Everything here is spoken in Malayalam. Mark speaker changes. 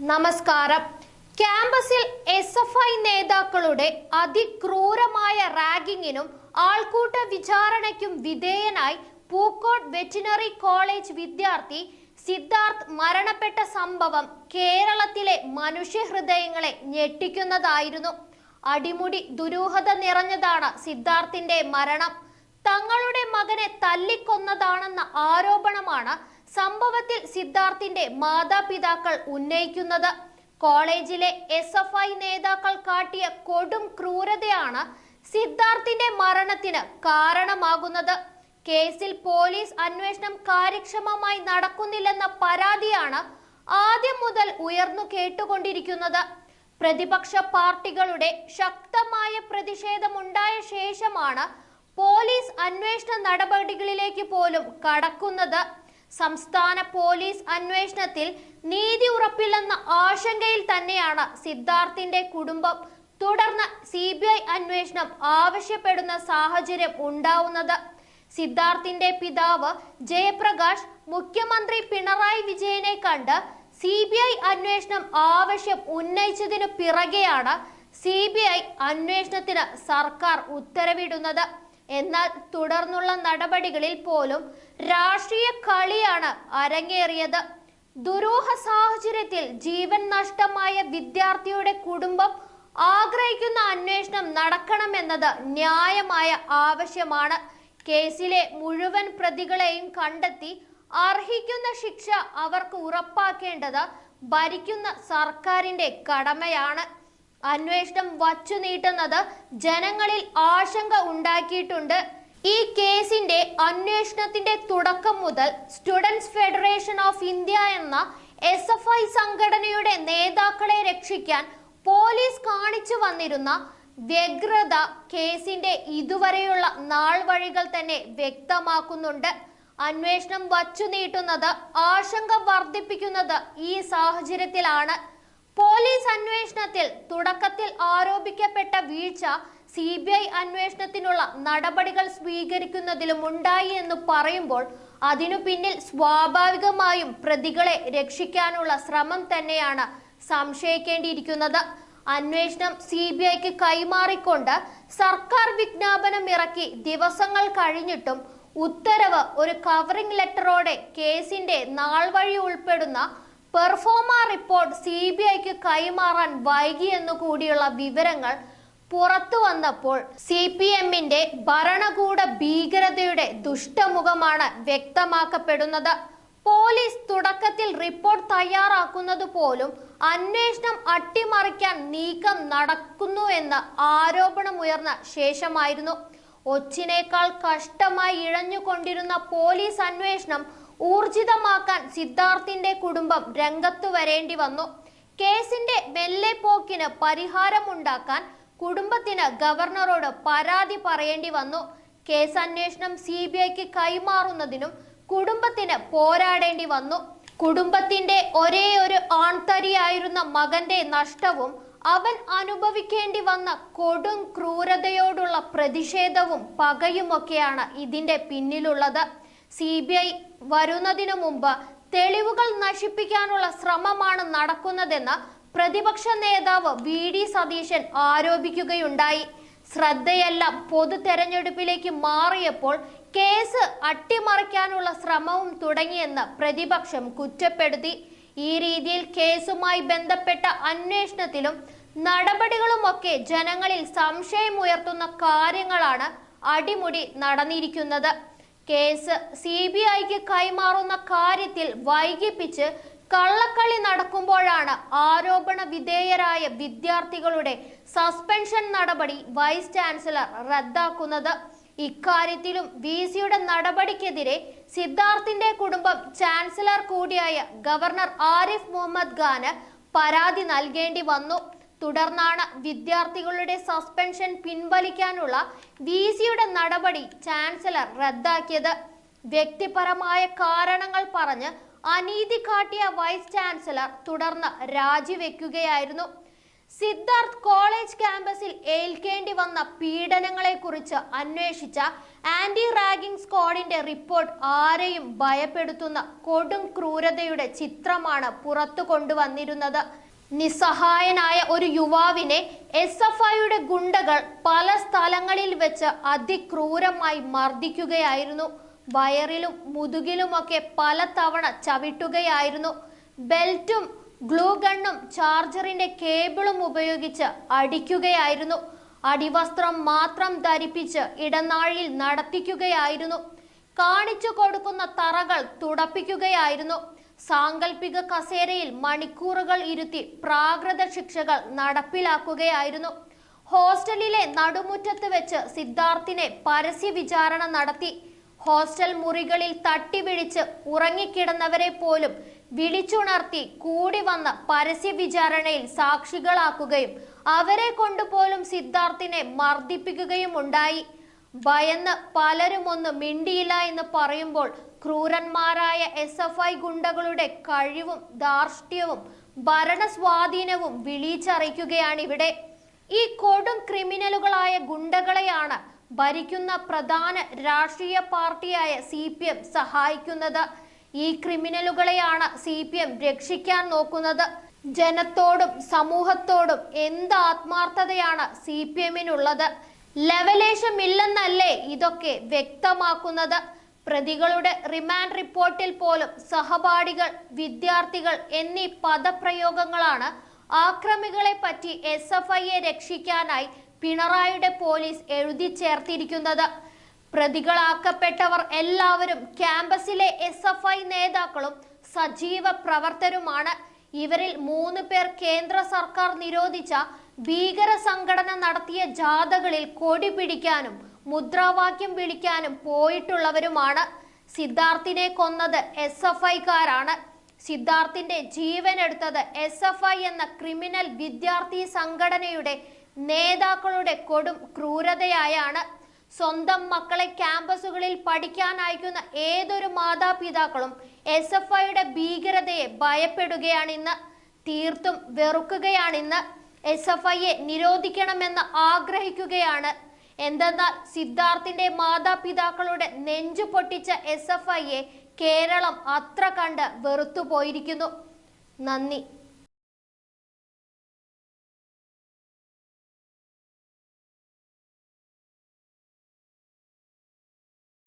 Speaker 1: നമസ്കാരം. ക്യാമ്പസിൽ SFI നേതാക്കളുടെ അതിക്രൂരമായ റാഗിങ്ങിനും ആൾക്കൂട്ട വിചാരണയ്ക്കും വിധേയനായി പൂക്കോട് വെറ്റിനറി കോളേജ് വിദ്യാർത്ഥി സിദ്ധാർത്ഥ് മരണപ്പെട്ട സംഭവം കേരളത്തിലെ മനുഷ്യഹൃദയങ്ങളെ ഞെട്ടിക്കുന്നതായിരുന്നു. അടിമുടി ദുരൂഹത നിറഞ്ഞതാണ് സിദ്ധാർത്ഥിന്റെ മരണം. തങ്ങളുടെ മകനെ തല്ലിക്കൊന്നതാണെന്ന ആരോപണമാണ് സംഭവത്തിൽ സിദ്ധാർത്ഥിന്റെ മാതാപിതാക്കൾ ഉന്നയിക്കുന്നത്. കോളേജിലെ SFI നേതാക്കൾ കാട്ടിയ കൊടും ക്രൂരതയാണ് സിദ്ധാർത്ഥിന്റെ മരണത്തിന് കാരണമാകുന്നത്. കേസിൽ പോലീസ് അന്വേഷണം കാര്യക്ഷമമായി നടക്കുന്നില്ലെന്ന പരാതിയാണ് ആദ്യം മുതൽ ഉയർന്നു കേട്ടുകൊണ്ടിരിക്കുന്നത്. പ്രതിപക്ഷ പാർട്ടികളുടെ ശക്തമായ പ്രതിഷേധമുണ്ടായ ശേഷമാണ് പോലീസ് അന്വേഷണ നടപടികളിലേക്ക് പോലും കടക്കുന്നത്. സംസ്ഥാന പോലീസ് അന്വേഷണത്തിൽ നീതി ഉറപ്പില്ലെന്ന ആശങ്കയിൽ തന്നെയാണ് സിദ്ധാർത്ഥിന്റെ കുടുംബം. തുടർന്ന് CBI അന്വേഷണം ആവശ്യപ്പെടുന്ന സാഹചര്യം ഉണ്ടാവുന്നത്. സിദ്ധാർത്ഥിന്റെ പിതാവ് ജയപ്രകാശ് മുഖ്യമന്ത്രി പിണറായി വിജയനെ കണ്ട് CBI അന്വേഷണം ആവശ്യം ഉന്നയിച്ചതിനു പിറകെയാണ് CBI അന്വേഷണത്തിന് സർക്കാർ ഉത്തരവിടുന്നത്. എന്നാൽ തുടർന്നുള്ള നടപടികളിൽ പോലും രാഷ്ട്രീയ കളിയാണ് അരങ്ങേറിയത്. ദുരൂഹ സാഹചര്യത്തിൽ ജീവൻ നഷ്ടമായ വിദ്യാർത്ഥിയുടെ കുടുംബം ആഗ്രഹിക്കുന്ന അന്വേഷണം നടക്കണമെന്നത് ന്യായമായ ആവശ്യമാണ്. കേസിലെ മുഴുവൻ പ്രതികളെയും കണ്ടെത്തി അർഹിക്കുന്ന ശിക്ഷ അവർക്ക് ഉറപ്പാക്കേണ്ടത് ഭരിക്കുന്ന സർക്കാരിന്റെ കടമയാണ്. അന്വേഷണം വച്ചു നീട്ടുന്നത് ജനങ്ങളിൽ ആശങ്ക ഉണ്ടാക്കിയിട്ടുണ്ട്. ഈ കേസിന്റെ അന്വേഷണത്തിന്റെ തുടക്കം മുതൽ സ്റ്റുഡൻസ് ഫെഡറേഷൻ ഓഫ് ഇന്ത്യ എന്ന SFI സംഘടനയുടെ നേതാക്കളെ രക്ഷിക്കാൻ പോലീസ് കാണിച്ചു വന്നിരുന്ന വ്യഗ്രത കേസിന്റെ ഇതുവരെയുള്ള നാൾവഴികൾ തന്നെ വ്യക്തമാക്കുന്നുണ്ട്. അന്വേഷണം വച്ചു നീട്ടുന്നത് ആശങ്ക വർദ്ധിപ്പിക്കുന്നത് ഈ സാഹചര്യത്തിലാണ്. പോലീസ് അന്വേഷണത്തിൽ തുടക്കത്തിൽ ആരോപിക്കപ്പെട്ട വീഴ്ച CBI അന്വേഷണത്തിനുള്ള നടപടികൾ സ്വീകരിക്കുന്നതിലും ഉണ്ടായി എന്ന് പറയുമ്പോൾ അതിനു പിന്നിൽ സ്വാഭാവികമായും പ്രതികളെ രക്ഷിക്കാനുള്ള ശ്രമം തന്നെയാണ് സംശയിക്കേണ്ടിയിരിക്കുന്നത്. അന്വേഷണം CBIക്ക് കൈമാറിക്കൊണ്ട് സർക്കാർ വിജ്ഞാപനം ഇറക്കി ദിവസങ്ങൾ കഴിഞ്ഞിട്ടും ഉത്തരവ് ഒരു കവറിംഗ് ലെറ്ററോടെ കേസിന്റെ നാൾവഴി ഉൾപ്പെടുന്ന പെർഫോമ റിപ്പോർട്ട് CBIക്ക് കൈമാറാൻ വൈകിയെന്നു കൂടിയുള്ള വിവരങ്ങൾ പുറത്തു വന്നപ്പോൾ CPMന്റെ ഭരണകൂട ഭീകരതയുടെ ദുഷ്ടമുഖമാണ് വ്യക്തമാക്കപ്പെടുന്നത്. പോലീസ് തുടക്കത്തിൽ റിപ്പോർട്ട് തയ്യാറാക്കുന്നത് പോലും അന്വേഷണം അട്ടിമറിക്കാൻ നീക്കം നടക്കുന്നു എന്ന ആരോപണമുയർന്ന ശേഷമായിരുന്നു. ഒച്ചിനേക്കാൾ കഷ്ടമായി ഇഴഞ്ഞുകൊണ്ടിരുന്ന പോലീസ് അന്വേഷണം ഊർജിതമാക്കാൻ സിദ്ധാർത്ഥിന്റെ കുടുംബം രംഗത്തു വരേണ്ടി വന്നു. കേസിന്റെ മെല്ലെ പോക്കിന് പരിഹാരമുണ്ടാക്കാൻ കുടുംബത്തിന് ഗവർണറോട് പരാതി പറയേണ്ടി വന്നു. കേസ് അന്വേഷണം CBIക്ക് കൈമാറുന്നതിനും കുടുംബത്തിന് പോരാടേണ്ടി വന്നു. കുടുംബത്തിന്റെ ഒരേ ഒരു ആൺതരിയായിരുന്ന മകന്റെ നഷ്ടവും അവൻ അനുഭവിക്കേണ്ടി വന്ന കൊടും ക്രൂരതയോടുള്ള പ്രതിഷേധവും പകയുമൊക്കെയാണ് ഇതിന്റെ പിന്നിലുള്ളത്. CBI വരുന്നതിനു മുമ്പ് തെളിവുകൾ നശിപ്പിക്കാനുള്ള ശ്രമമാണ് നടക്കുന്നതെന്ന് പ്രതിപക്ഷ നേതാവ് VD സതീശൻ ആരോപിക്കുകയുണ്ടായി. ശ്രദ്ധയെല്ലാം പൊതു തെരഞ്ഞെടുപ്പിലേക്ക് മാറിയപ്പോൾ കേസ് അട്ടിമറിക്കാനുള്ള ശ്രമവും തുടങ്ങിയെന്ന് പ്രതിപക്ഷം കുറ്റപ്പെടുത്തി. ഈ രീതിയിൽ കേസുമായി ബന്ധപ്പെട്ട അന്വേഷണത്തിലും നടപടികളുമൊക്കെ ജനങ്ങളിൽ സംശയമുയർത്തുന്ന കാര്യങ്ങളാണ് അടിമുടി നടന്നിരിക്കുന്നത്. കേസ് CBIക്ക് കൈമാറുന്ന കാര്യത്തിൽ വൈകിപ്പിച്ച് കള്ളക്കളി നടക്കുമ്പോഴാണ് ആരോപണ വിധേയരായ വിദ്യാർത്ഥികളുടെ സസ്പെൻഷൻ നടപടി വൈസ് ചാൻസലർ റദ്ദാക്കുന്നത്. ഇക്കാര്യത്തിലും VCയുടെ നടപടിക്കെതിരെ സിദ്ധാർത്ഥിന്റെ കുടുംബം ചാൻസലർ കൂടിയായ ഗവർണർ ആരിഫ് മുഹമ്മദ് ഖാന് പരാതി നൽകേണ്ടി വന്നു. തുടർന്നാണ് വിദ്യാർത്ഥികളുടെ സസ്പെൻഷൻ പിൻവലിക്കാനുള്ള VCയുടെ നടപടി ചാൻസലർ റദ്ദാക്കിയത്. വ്യക്തിപരമായ കാരണങ്ങൾ പറഞ്ഞ് അനീതി കാട്ടിയ വൈസ് ചാൻസലർ തുടർന്ന് രാജിവെക്കുകയായിരുന്നു. സിദ്ധാർത്ഥ് കോളേജ് ക്യാമ്പസിൽ ഏൽക്കേണ്ടി വന്ന പീഡനങ്ങളെ കുറിച്ച് അന്വേഷിച്ച ആന്റി റാഗിംഗ് സ്ക്വാഡിന്റെ റിപ്പോർട്ട് ആരെയും ഭയപ്പെടുത്തുന്ന കൊടും ക്രൂരതയുടെ ചിത്രമാണ് പുറത്തു കൊണ്ടുവന്നിരുന്നത്. നിസ്സഹായനായ ഒരു യുവാവിനെ SFIയുടെ ഗുണ്ടകൾ പല സ്ഥലങ്ങളിൽ വെച്ച് അതിക്രൂരമായി മർദ്ദിക്കുകയായിരുന്നു. വയറിലും മുതുകിലുമൊക്കെ പലതവണ ചവിട്ടുകയായിരുന്നു. ബെൽറ്റും ഗ്ലൂ ഗണ്ണും ചാർജറിന്റെ കേബിളും ഉപയോഗിച്ച് അടിക്കുകയായിരുന്നു. അടിവസ്ത്രം മാത്രം ധരിപ്പിച്ച് ഇടനാഴിയിൽ നടത്തിക്കുകയായിരുന്നു. കാണിച്ചു കൊടുക്കുന്ന തറകൾ തുടപ്പിക്കുകയായിരുന്നു. സാങ്കല്പിക കസേരയിൽ മണിക്കൂറുകൾ ഇരുത്തി പ്രാകൃത ശിക്ഷകൾ നടപ്പിലാക്കുകയായിരുന്നു. ഹോസ്റ്റലിലെ നടുമുറ്റത്ത് വെച്ച് സിദ്ധാർത്ഥിനെ പരസ്യ വിചാരണ നടത്തി. ഹോസ്റ്റൽ മുറികളിൽ തട്ടിവിളിച്ച് ഉറങ്ങിക്കിടന്നവരെ പോലും വിളിച്ചുണർത്തി കൂടി വന്ന പരസ്യ വിചാരണയിൽ സാക്ഷികളാക്കുകയും അവരെ കൊണ്ടുപോലും സിദ്ധാർത്ഥിനെ മർദ്ദിപ്പിക്കുകയും ഉണ്ടായി. ഭയന്ന് പലരും ഒന്ന് മിണ്ടിയില്ല എന്ന് പറയുമ്പോൾ ക്രൂരന്മാരായ SFI ഗുണ്ടകളുടെ കഴിവും ധാർഷ്ട്യവും ഭരണസ്വാധീനവും വിളിച്ചറിയിക്കുകയാണിവിടെ. ഈ കൊടും ക്രിമിനലുകളായ ഗുണ്ടകളെയാണ് ഭരിക്കുന്ന പ്രധാന രാഷ്ട്രീയ പാർട്ടിയായ CPM സഹായിക്കുന്നത്. ഈ ക്രിമിനലുകളെയാണ് CPM രക്ഷിക്കാൻ നോക്കുന്നത്. ജനത്തോടും സമൂഹത്തോടും എന്ത് ആത്മാർത്ഥതയാണ് CPMനുള്ളത്? ലവലേശമില്ലെന്നല്ലേ ഇതൊക്കെ വ്യക്തമാക്കുന്നത്? പ്രതികളുടെ റിമാൻഡ് റിപ്പോർട്ടിൽ പോലും സഹപാഠികൾ, വിദ്യാർത്ഥികൾ എന്നീ പദപ്രയോഗങ്ങളാണ് ആക്രമികളെ പറ്റി SFIയെ രക്ഷിക്കാനായി പിണറായിയുടെ പോലീസ് എഴുതി ചേർത്തിരിക്കുന്നത്. പ്രതികളാക്കപ്പെട്ടവർ എല്ലാവരും ക്യാമ്പസിലെ SFI നേതാക്കളും സജീവ പ്രവർത്തകരുമാണ്. ഇവരിൽ 3 പേർ കേന്ദ്ര സർക്കാർ നിരോധിച്ച ഭീകര സംഘടന നടത്തിയ ജാഥകളിൽ കൊടി പിടിക്കാനും മുദ്രാവാക്യം വിളിക്കാനും പോയിട്ടുള്ളവരുമാണ്. സിദ്ധാർത്ഥിനെ കൊന്നത് SFIക്കാരാണ്. സിദ്ധാർത്ഥിന്റെ ജീവനെടുത്തത് SFI എന്ന ക്രിമിനൽ വിദ്യാർത്ഥി സംഘടനയുടെ നേതാക്കളുടെ കൊടും ക്രൂരതയായാണ്. സ്വന്തം മക്കളെ ക്യാമ്പസുകളിൽ പഠിക്കാൻ അയക്കുന്ന ഏതൊരു മാതാപിതാക്കളും SFIയുടെ ഭീകരതയെ ഭയപ്പെടുകയാണിന്ന്, തീർത്തും വെറുക്കുകയാണിന്ന്. SFIയെ നിരോധിക്കണമെന്ന് ആഗ്രഹിക്കുകയാണ്. എന്തെന്നാൽ സിദ്ധാർത്ഥിന്റെ മാതാപിതാക്കളുടെ നെഞ്ചു പൊട്ടിച്ച SFIയെ കേരളം അത്ര കണ്ട് വെറുത്തുപോയിരിക്കുന്നു. നന്ദി.